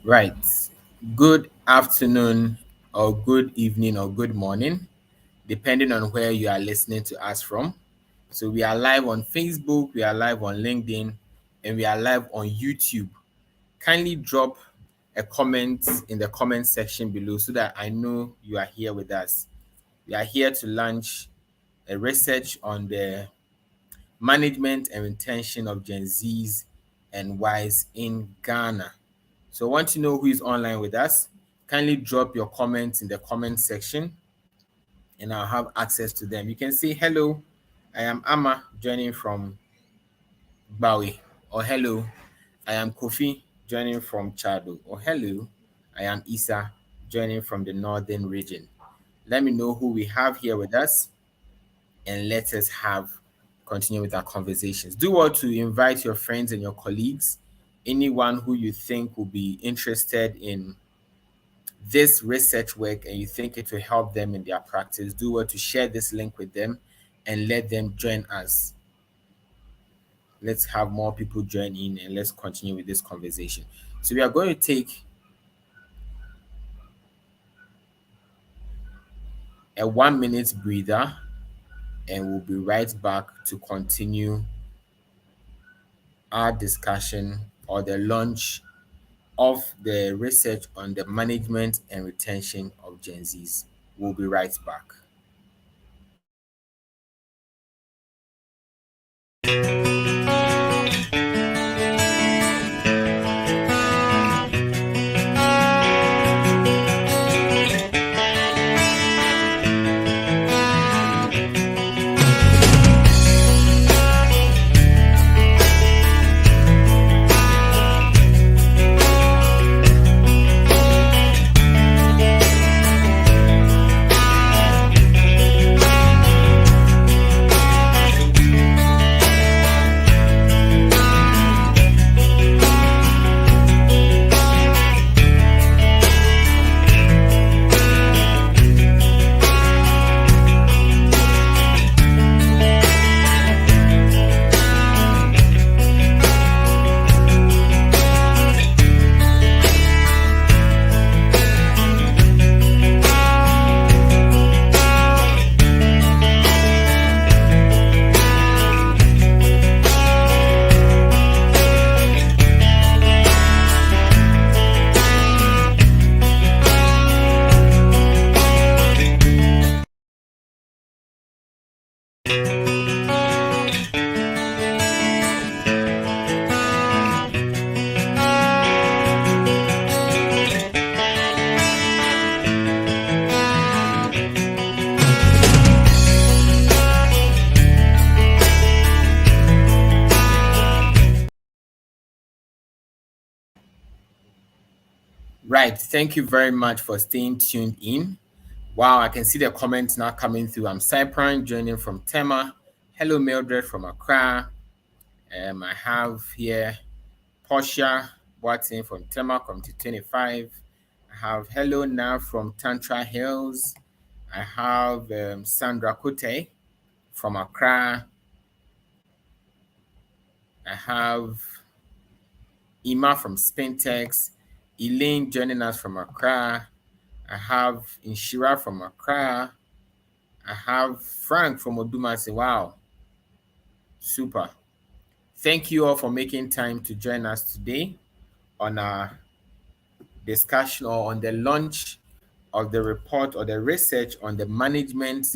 Right. Good afternoon, or good evening, or good morning, depending on where you are listening to us from. So, we are live on Facebook, we are live on LinkedIn, and we are live on YouTube. Kindly drop a comment in the comment section below so that I know you are here with us. We are here to launch a research on the management and retention of Gen Zs and Ys in Ghana. So I want to know who is online with us. Kindly drop your comments in the comment section and I'll have access to them. You can say hello, I am Amma joining from Bawi, or hello, I am Kofi joining from Chado, or hello, I am Isa joining from the northern region. Let me know who we have here with us and let us have continue with our conversations. Do well to invite your friends and your colleagues, anyone who you think will be interested in this research work and you think it will help them in their practice. Do well to share this link with them and let them join us. Let's have more people join in and let's continue with this conversation. So we are going to take a 1 minute breather and we'll be right back to continue our discussion or the launch of the research on the management and retention of Gen Zs. We'll be right back. Thank you very much for staying tuned in. Wow, I can see the comments now coming through. I'm Cypran joining from Tema. Hello, Mildred from Accra. I have here Portia Watson from Tema Community 25. I have Hello now from Tantra Hills. I have Sandra Kote from Accra. I have Ima from Spintex. Elaine joining us from Accra. I have Inshira from Accra. I have Frank from Odumasi. Wow, super. Thank you all for making time to join us today on our discussion or on the launch of the report or the research on the management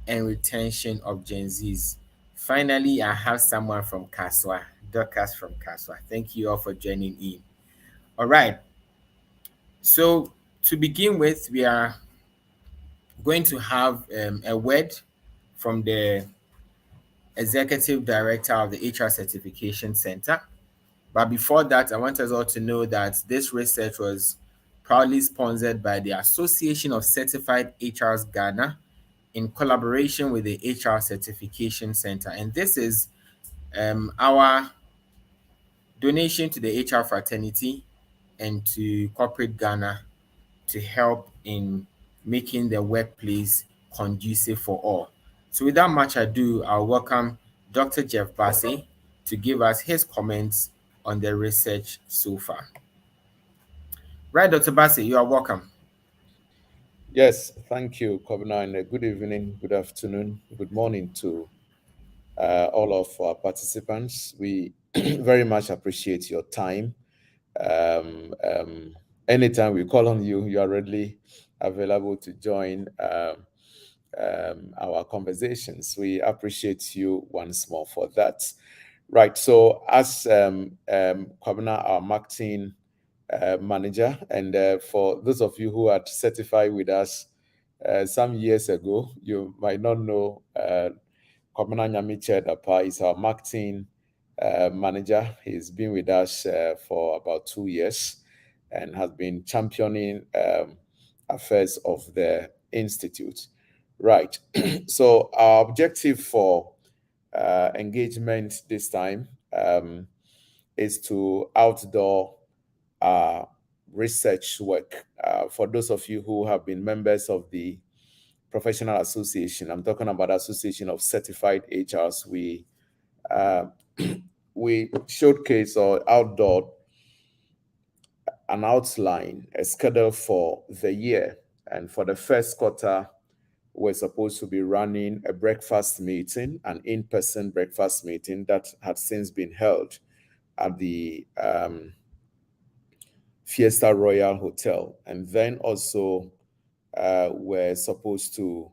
and retention of Gen Zs. Finally, I have someone from Kaswa, Dorcas from Kaswa. Thank you all for joining in. All right. So to begin with, we are going to have a word from the Executive Director of the HR Certification Center. But before that, I want us all to know that this research was proudly sponsored by the Association of Certified HRs Ghana in collaboration with the HR Certification Center. And this is our donation to the HR fraternity and to corporate Ghana to help in making the workplace conducive for all. So without much ado, I'll welcome Dr. Jeff Bassey to give us his comments on the research so far. Right, Dr. Bassey, you are welcome. Yes, thank you, Kobina, and good evening, good afternoon, good morning to all of our participants. We very much appreciate your time. Um, um, Anytime we call on you, you are readily available to join our conversations. We appreciate you once more for that. Right. So, as Kwabena, our marketing manager, and for those of you who are certified with us some years ago, you might not know Kwabena Nyamiche Dapa is our marketing manager. He's been with us for about 2 years and has been championing affairs of the institute. Right. So our objective for engagement this time is to outdoor research work. For those of you who have been members of the professional association, I'm talking about Association of Certified HRs. Uh, we showcase or outdoor an outline, a schedule for the year, and for the first quarter, we're supposed to be running a breakfast meeting, an in-person breakfast meeting that had since been held at the Fiesta Royal Hotel. And then also we're supposed to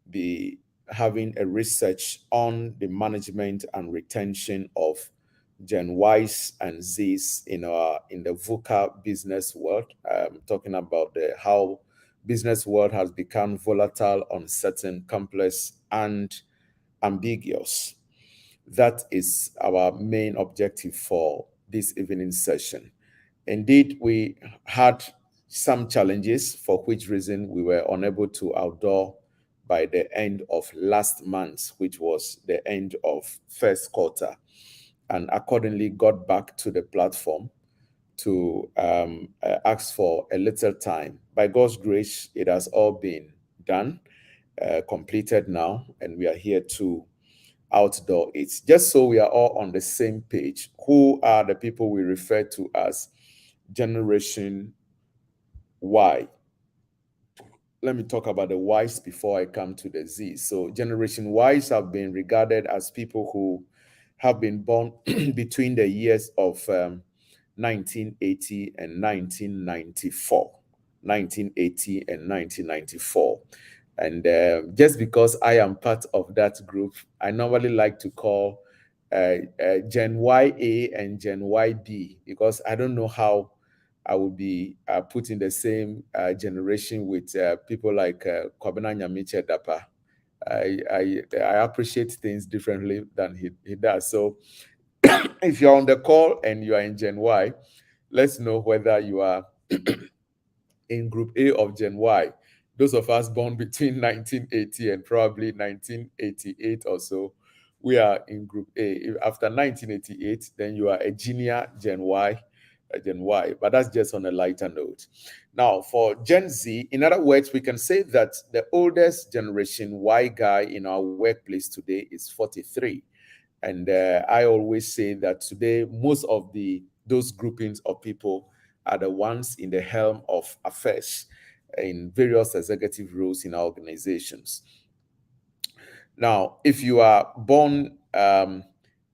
be having a research on the management and retention of Gen Ys and Zs in the VUCA business world. Talking about how business world has become volatile, uncertain, complex, and ambiguous. That is our main objective for this evening session. Indeed, we had some challenges for which reason we were unable to outdoor by the end of last month, which was the end of first quarter, and accordingly got back to the platform to ask for a little time. By God's grace, it has all been done, completed now, and we are here to outdoor it. Just so we are all on the same page, who are the people we refer to as Generation Y? Let me talk about the Ys before I come to the Z. So Generation Ys have been regarded as people who have been born between the years of 1980 and 1994. 1980 and 1994. And just because I am part of that group, I normally like to call Gen YA and Gen YB because I don't know how I would be put in the same generation with people like Kwabena Nyamiche Dapa. I appreciate things differently than he does. So if you're on the call and you are in Gen Y, let's know whether you are in Group A of Gen Y. Those of us born between 1980 and probably 1988 or so, we are in Group A. If after 1988, then you are a junior Gen Y, Gen Y. But that's just on a lighter note. Now, for Gen Z, in other words, we can say that the oldest generation Y guy in our workplace today is 43. And I always say that today, most of those groupings of people are the ones in the helm of affairs in various executive roles in our organizations. Now, if you are born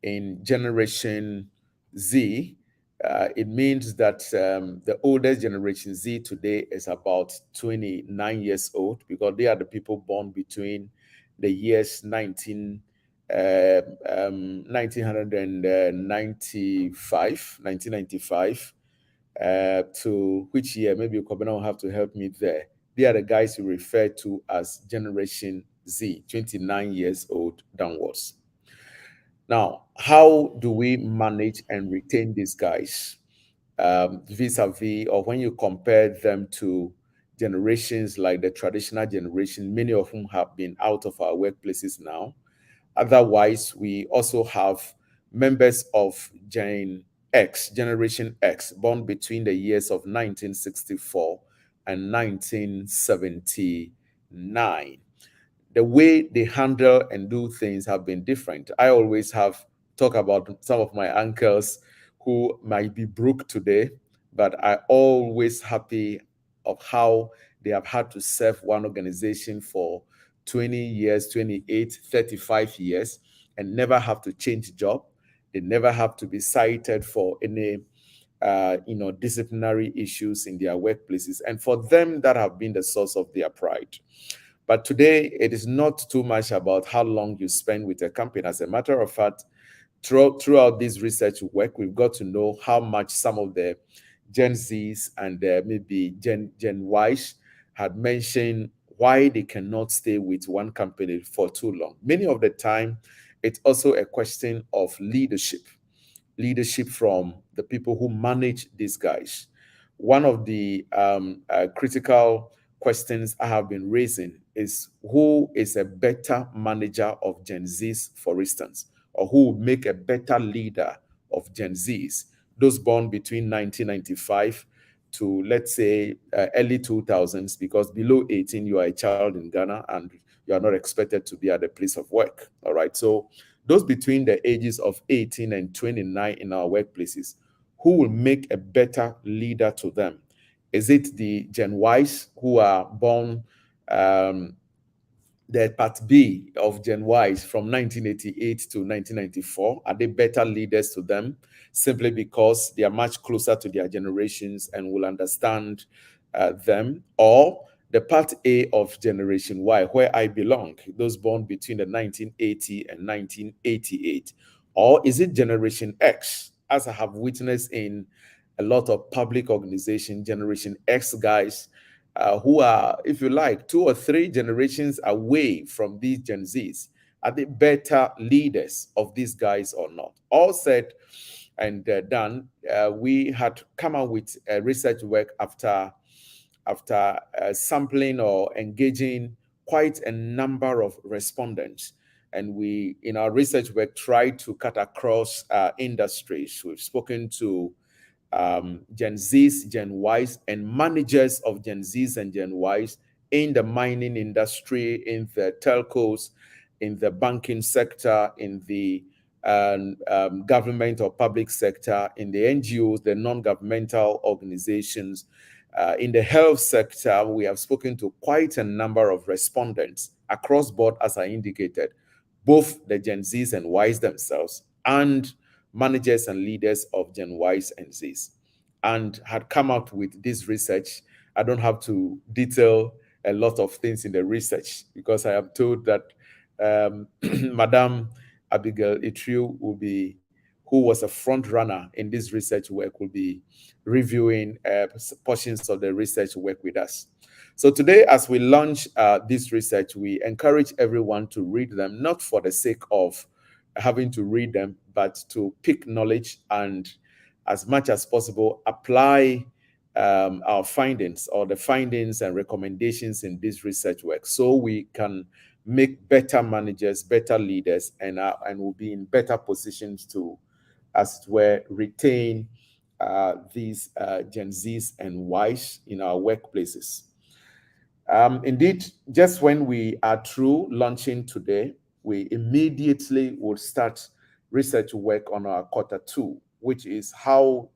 in Generation Z, it means that the oldest Generation Z today is about 29 years old because they are the people born between the years 1995 to which year? Maybe Kobina will have to help me there. They are the guys who refer to as Generation Z, 29 years old downwards. Now, how do we manage and retain these guys vis-a-vis, or when you compare them to generations like the traditional generation, many of whom have been out of our workplaces now? Otherwise, we also have members of Generation X, born between the years of 1964 and 1979. The way they handle and do things have been different. I always have talk about some of my uncles who might be broke today, but are always happy of how they have had to serve one organization for 20 years, 28, 35 years, and never have to change job. They never have to be cited for any disciplinary issues in their workplaces. And for them, that have been the source of their pride. But today, it is not too much about how long you spend with a company. As a matter of fact, throughout this research work, we've got to know how much some of the Gen Zs and maybe Gen Ys had mentioned why they cannot stay with one company for too long. Many of the time, it's also a question of leadership from the people who manage these guys. One of the critical questions I have been raising is who is a better manager of Gen Zs, for instance, or who will make a better leader of Gen Zs, those born between 1995 to, let's say, early 2000s, because below 18, you are a child in Ghana and you are not expected to be at the place of work. All right. So those between the ages of 18 and 29 in our workplaces, who will make a better leader to them? Is it the Gen Ys who are born the part B of Gen Ys from 1988 to 1994? Are they better leaders to them simply because they are much closer to their generations and will understand them? Or the part A of Generation Y, where I belong, those born between the 1980 and 1988? Or is it Generation X, as I have witnessed in a lot of public organizations, Generation X guys who are, if you like, 2 or 3 generations away from these Gen Zs? Are they better leaders of these guys or not? All said and done, we had come out with research work after sampling or engaging quite a number of respondents. And we, in our research work, tried to cut across industries. We've spoken to Gen Zs, Gen Ys, and managers of Gen Zs and Gen Ys in the mining industry, in the telcos, in the banking sector, in the government or public sector, in the NGOs, the non-governmental organizations. In the health sector, we have spoken to quite a number of respondents across board, as I indicated, both the Gen Zs and Ys themselves, and managers and leaders of Gen Ys and Zs, and had come up with this research. I don't have to detail a lot of things in the research because I am told that Madame Abigail Itriu who was a front runner in this research work, will be reviewing portions of the research work with us. So today, as we launch this research, we encourage everyone to read them, not for the sake of having to read them, but to pick knowledge and, as much as possible, apply our findings or the findings and recommendations in this research work so we can make better managers, better leaders, and will be in better positions to, as it were, retain these Gen Zs and Ys in our workplaces. Indeed, just when we are through launching today, we immediately will start research work on our quarter two, which is how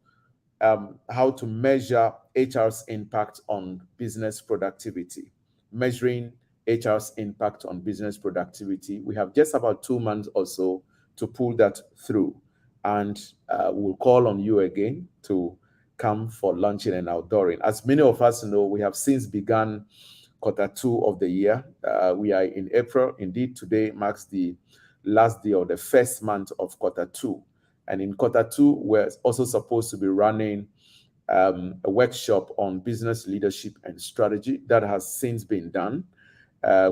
to measure HR's impact on business productivity, measuring HR's impact on business productivity. We have just about 2 months or so to pull that through. And we'll call on you again to come for launching and outdooring. As many of us know, we have since begun quarter two of the year. We are in April. Indeed, today marks the last day or the first month of quarter two. And in quarter two, we're also supposed to be running a workshop on business leadership and strategy that has since been done,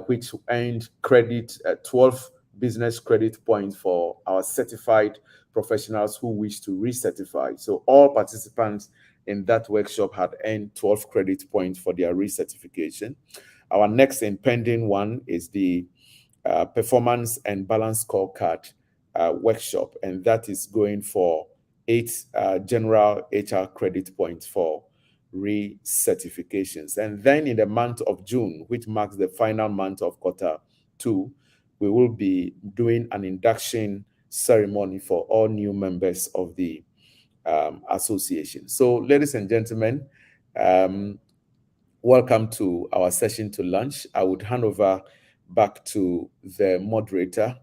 which earned 12 business credit points for our certified professionals who wish to recertify. So all participants in that workshop had earned 12 credit points for their recertification. Our next impending one is the performance and balance scorecard workshop, and that is going for 8 general HR credit points for recertifications. And then in the month of June, which marks the final month of quarter two, we will be doing an induction ceremony for all new members of the association. So, ladies and gentlemen, welcome to our session to lunch. I would hand over back to the moderator,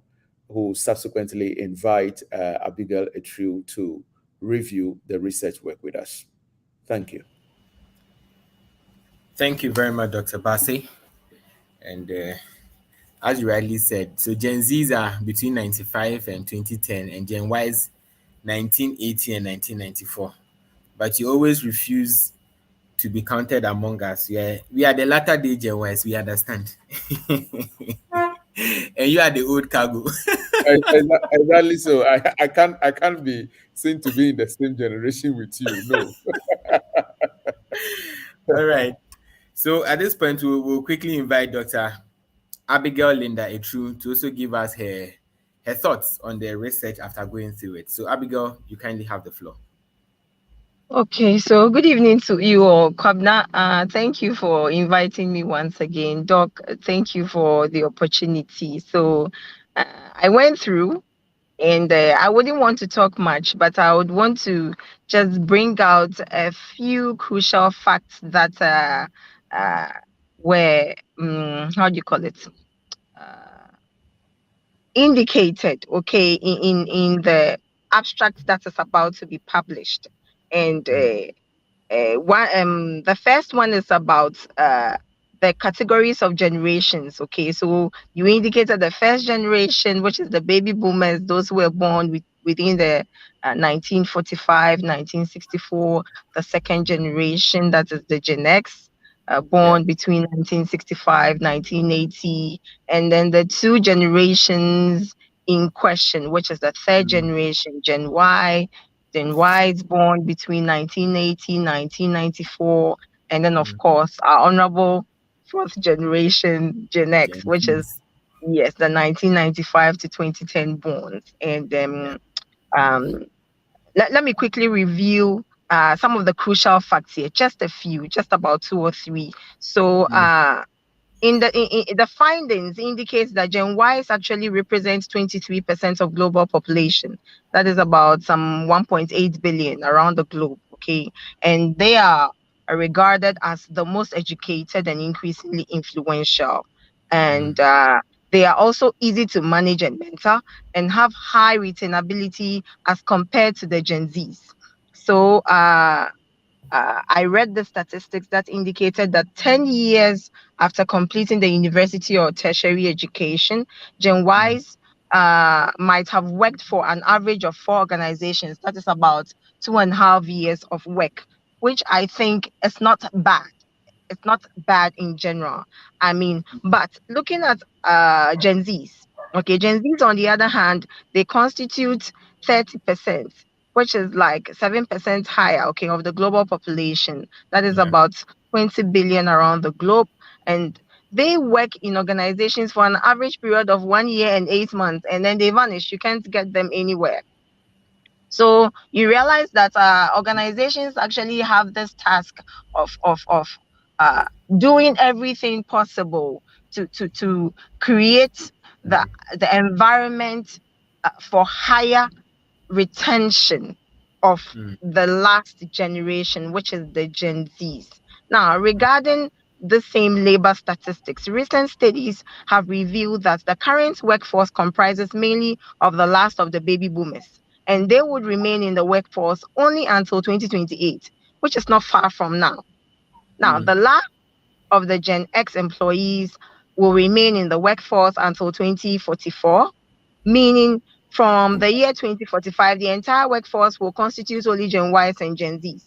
who subsequently invite Abigail Etru to review the research work with us. Thank you. Thank you very much, Dr. Bassey. And as you rightly said, so Gen Zs are between 95 and 2010, and Gen Ys 1980 and 1994. But you always refuse to be counted among us. We are the latter day Gen Ys, we understand. And you are the old cargo. Exactly. So I can't be seen to be in the same generation with you. No. All right. So at this point, we'll quickly invite Dr. Abigail Linda Etru to also give us her thoughts on the research after going through it. So Abigail, you kindly have the floor. Okay, so good evening to you all. Kwabna, thank you for inviting me once again. Doc, thank you for the opportunity. So I went through, and I wouldn't want to talk much, but I would want to just bring out a few crucial facts that were, how do you call it? Indicated, okay, in the abstract that is about to be published. And the first one is about the categories of generations. Okay, so you indicated the first generation, which is the baby boomers, those who were born within the 1945, 1964. The second generation, that is the Gen X, Yeah. born between 1965, 1980, and then the two generations in question, which is the third Mm, generation, Gen Y. Then Y is born between 1980, 1994, and then of mm. course our honorable fourth generation Gen X, Gen which is, Zs. yes, the 1995 to 2010 born. And Yeah. um, let me quickly review some of the crucial facts here, just a few, just about two or three. So Mm, in the findings indicates that Gen Ys actually represents 23% of global population. That is about some 1.8 billion around the globe. Okay, and they are regarded as the most educated and increasingly influential, mm, and they are also easy to manage and mentor, and have high retainability as compared to the Gen Zs. So I read the statistics that indicated that 10 years after completing the university or tertiary education, Gen mm. Ys might have worked for an average of 4 organizations. That is about 2.5 years of work, which I think is not bad. It's not bad in general. I mean, but looking at Gen Zs, okay, Gen Zs on the other hand, they constitute 30%. which is like 7% higher, okay, of the global population. That is Yeah. about 20 billion around the globe. And they work in organizations for an average period of 1 year and 8 months, and then they vanish. You can't get them anywhere. So you realize that organizations actually have this task of uh, doing everything possible to create the the environment for higher retention of Mm, the last generation, which is the Gen Zs. Now, regarding the same labor statistics, recent studies have revealed that the current workforce comprises mainly of the last of the baby boomers, and they would remain in the workforce only until 2028, which is not far from now. Now, mm, the last of the Gen X employees will remain in the workforce until 2044, meaning from the year 2045, the entire workforce will constitute only Gen Ys and Gen Zs.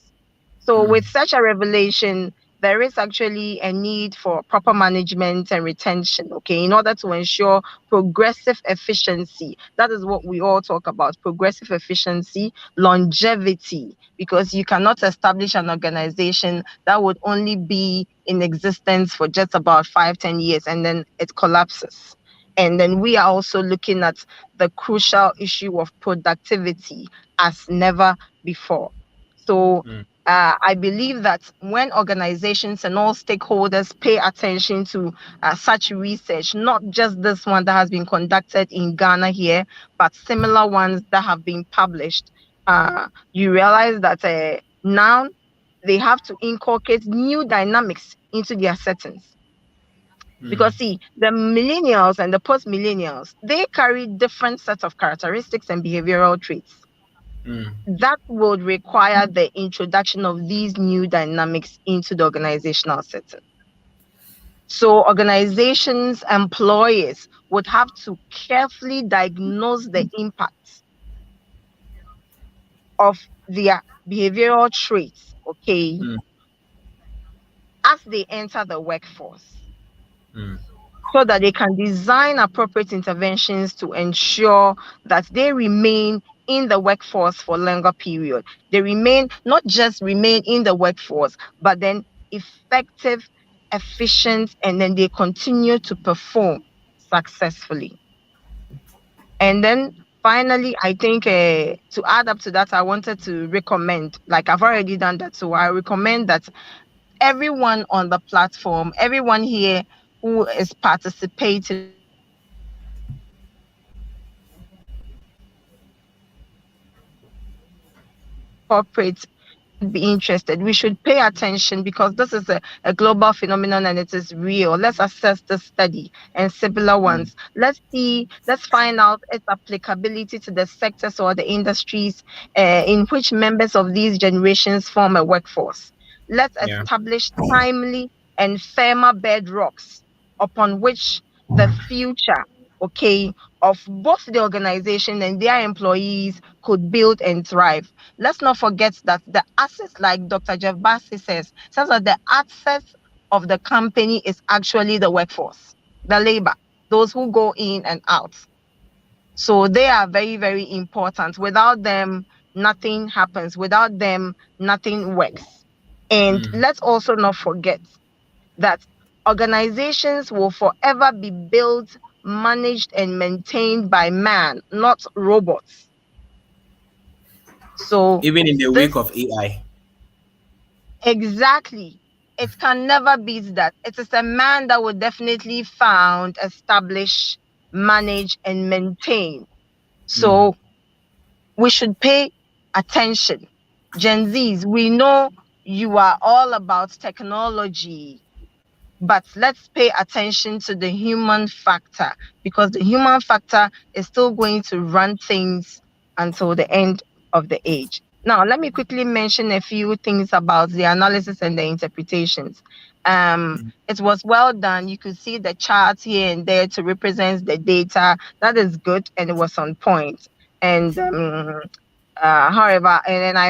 So, mm, with such a revelation, there is actually a need for proper management and retention, okay, in order to ensure progressive efficiency. That is what we all talk about: progressive efficiency, longevity, because you cannot establish an organization that would only be in existence for just about 5, 10 years and then it collapses. And then we are also looking at the crucial issue of productivity as never before. So, mm, I believe that when organizations and all stakeholders pay attention to such research, not just this one that has been conducted in Ghana here, but similar ones that have been published, you realize that now they have to inculcate new dynamics into their settings. mm, Because see, the millennials and the post millennials, they carry different sets of characteristics and behavioral traits mm, that would require the introduction of these new dynamics into the organizational setting. So organizations, employers would have to carefully diagnose the impacts of their behavioral traits, okay, mm, as they enter the workforce, mm, so that they can design appropriate interventions to ensure that they remain in the workforce for longer period. They remain, not just remain in the workforce, but then effective, efficient, and then they continue to perform successfully. And then finally, I think to add up to that, I wanted to recommend, like I've already done that, so I recommend that everyone on the platform, everyone here who is participating or who is listening to this podcast, corporate should be interested. We should pay attention because this is a global phenomenon and it is real. Let's assess the study and similar mm. ones. Let's see, let's find out its applicability to the sectors or the industries in which members of these generations form a workforce. Let's Yeah. establish timely and firmer bedrocks upon which the future, okay, of both the organization and their employees could build and thrive. Let's not forget that the assets, like Dr. Jeff Bassi says that the assets of the company is actually the workforce, the labor, those who go in and out. So they are very, very important. Without them, nothing happens. Without them, nothing works. And Mm, let's also not forget that organizations will forever be built, managed, and maintained by man, not robots. So even in the this wake of AI. exactly, it can never beat that. It is a man that will definitely found, establish, manage, and maintain. Mm, So we should pay attention. Gen Zs, we know you are all about technology, but let's pay attention to the human factor because the human factor is still going to run things until the end of the age. Now, let me quickly mention a few things about the analysis and the interpretations. mm, It was well done. You could see the charts here and there to represent the data. That is good, and it was on point. And however, and then I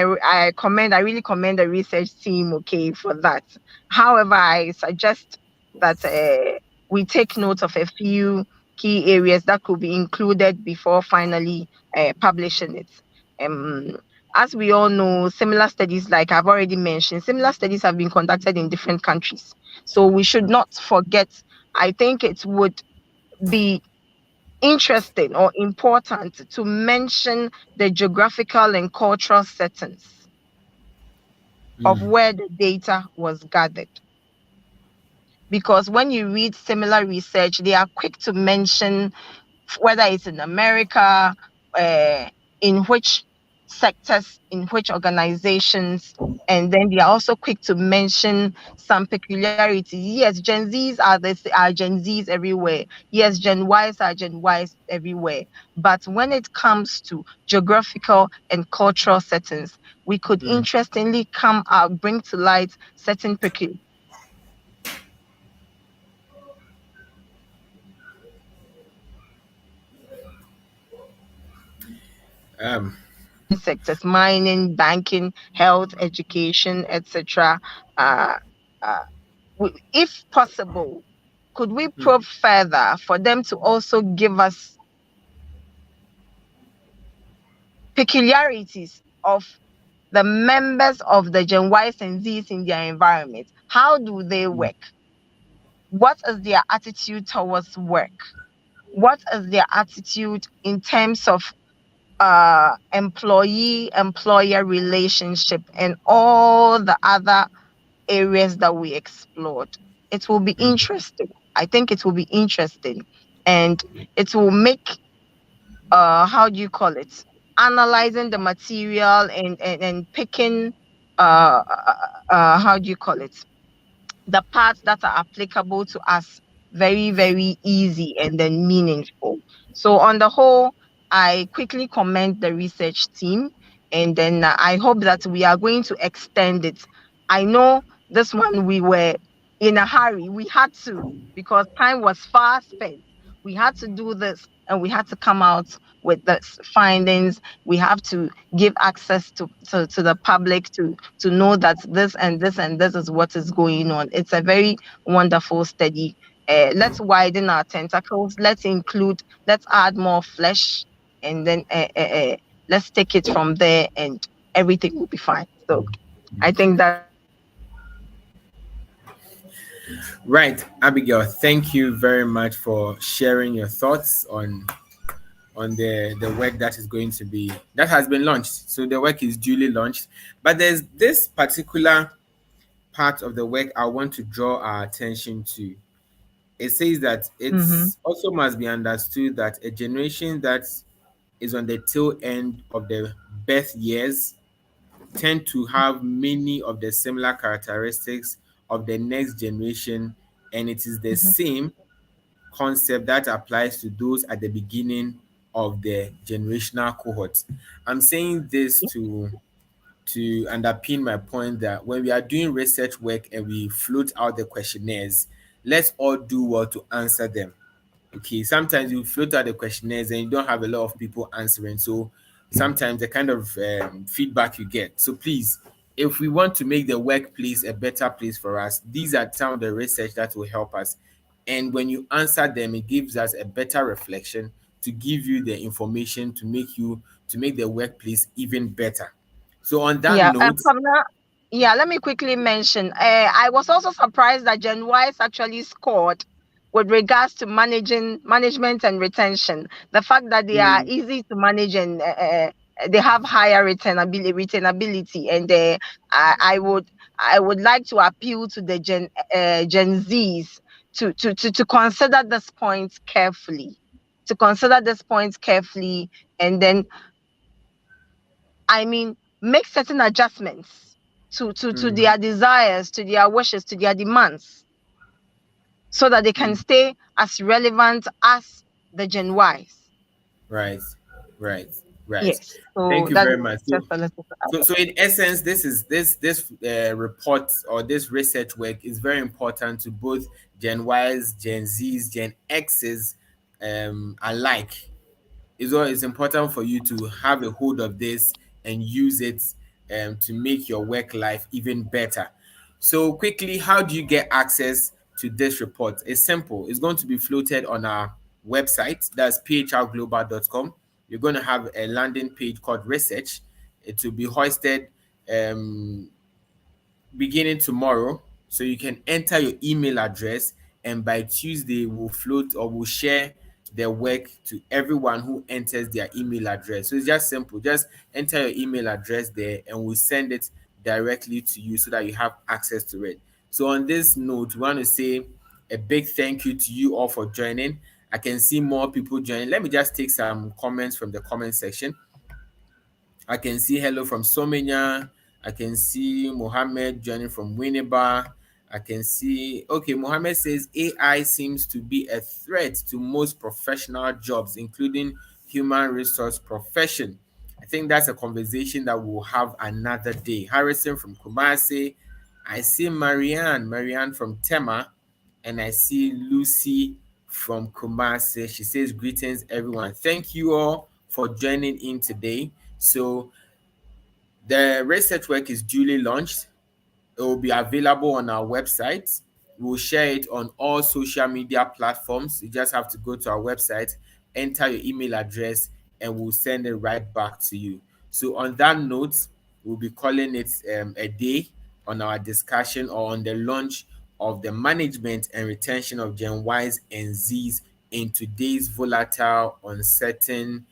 really commend the research team, okay, for that. However, I suggest that we take note of a few key areas that could be included before finally publishing it. Um, as we all know, similar studies, like I've already mentioned, similar studies have been conducted in different countries. So we should not forget. I think it would be interesting or important to mention the geographical and cultural settings of Mm, where the data was gathered. Because when you read similar research, they are quick to mention whether it's in America, uh, in which sectors, in which organizations, and then they are also quick to mention some peculiarities. Yes, Gen Zs are Gen Zs everywhere. Yes, Gen Ys are Gen Ys everywhere. But when it comes to geographical and cultural settings, we could mm. interestingly come out, bring to light certain Um, sectors: mining, banking, health, education, etc. Uh, uh, if possible, could we mm, probe further for them to also give us peculiarities of the members of the Gen Ys and Zs in their environment? How do they mm, work? What is their attitude towards work? What is their attitude in terms of employee employer relationship and all the other areas that we explored? It will be mm. interesting. I think it will be interesting, and it will make how do you call it? Analyzing the material and picking how do you call it? The parts that are applicable to us very, very easy and then meaningful. So, on the whole, I quickly commend the research team, and then I hope that we are going to extend it. I know this one we were in a hurry, we had to, because time was fast spent. We had to do this and we had to come out with the findings. We have to give access to the public to know that this and this and this is what is going on. It's a very wonderful study. Let's widen our tentacles. Let's add more flesh, and then let's take it from there, and everything will be fine. So I think that's Right, Abigail. Thank you very much for sharing your thoughts on the work that is going to be that has been launched. So the work is duly launched, but there's this particular part of the work I want to draw our attention to. It says that mm-hmm, it's also must be understood that a generation that is on the tail end of the birth years tend to have many of the similar characteristics of the next generation, and it is the mm-hmm. same concept that applies to those at the beginning of the generational cohort. I'm saying this to underpin my point that when we are doing research work and we float out the questionnaires, let's all do well to answer them. Okay, sometimes you float out the questionnaires and you don't have a lot of people answering. So sometimes the kind of feedback you get. So please, if we want to make the workplace a better place for us, these are some of the research that will help us. And when you answer them, it gives us a better reflection to give you the information to make the workplace even better. So on that Yeah, note, Pamela, yeah, let me quickly mention. I was also surprised that Gen Ys actually scored with regards to management and retention. The fact that they are mm, easy to manage and they have higher retainability, and I would like to appeal to the Gen Zs to consider this point carefully, and then I mean, make certain adjustments to mm, their desires, to their wishes, to their demands, so that they can mm. stay as relevant as the Gen Ys. Right, right, right. Yes. Thank So you that's very much. just a little So in essence, this report or this research work is very important to both Gen Ys, Gen Zs, Gen Xs alike. It's important for you to have a hold of this and use it to make your work life even better. So quickly, how do you get access to this report? It's simple. It's going to be floated on our website. That's phrglobal.com. You're going to have a landing page called research. It will be hoisted um, beginning tomorrow. So you can enter your email address, and by Tuesday we'll float or we'll share the work to everyone who enters their email address. So it's just simple. Just enter your email address there and we'll send it directly to you so that you have access to it. So on this note, we want to say a big thank you to you all for joining. I can see more people joining. Let me just take some comments from the comment section. I can see hello from Somenya. I can see Mohammed joining from Winneba. I can see, okay, Mohammed says AI seems to be a threat to most professional jobs, including human resource profession. I think that's a conversation that we'll have another day. Harrison from Kumasi. I see Marianne from Tema, and I see Lucy from Kumasi. She says, greetings, everyone. Thank you all for joining in today. So the research work is duly launched. It will be available on our website. We'll share it on all social media platforms. You just have to go to our website, enter your email address, and we'll send it right back to you. So on that note, we'll be calling it a day on our discussion or on the launch of the management and retention of Gen Ys and Zs in today's volatile, uncertain,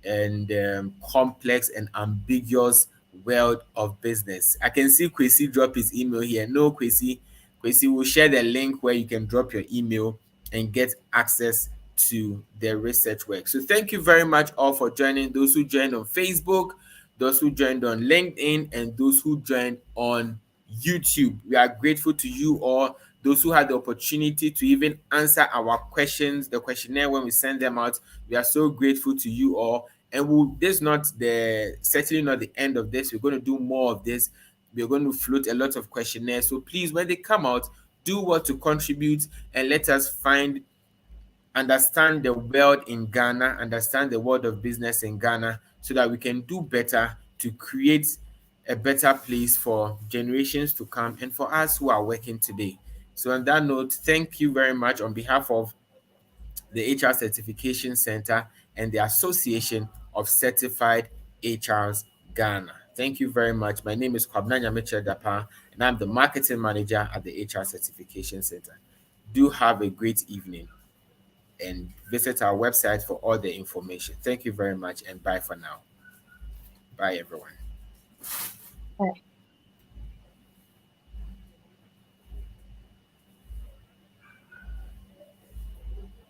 and complex and ambiguous world of business. I can see Kwesi drop his email here. No, Kwesi will share the link where you can drop your email and get access to the research work. So thank you very much all for joining. Those who joined on Facebook, those who joined on LinkedIn, and those who joined on YouTube. We are grateful to you all. Those who had the opportunity to even answer our questions, the questionnaire when we send them out, we are so grateful to you all. And this is not the certainly not the end of this. We're going to do more of this. We're going to float a lot of questionnaires. So please, when they come out, do what to contribute and let us understand the world in Ghana, understand the world of business in Ghana, so that we can do better to create a better place for generations to come and for us who are working today. So on that note, thank you very much on behalf of the HR Certification Center and the Association of Certified HRs Ghana. Thank you very much. My name is Kwabna Nyamiche Dapa, and I'm the marketing manager at the HR Certification Center. Do have a great evening and visit our website for all the information. Thank you very much and bye for now. Bye, everyone.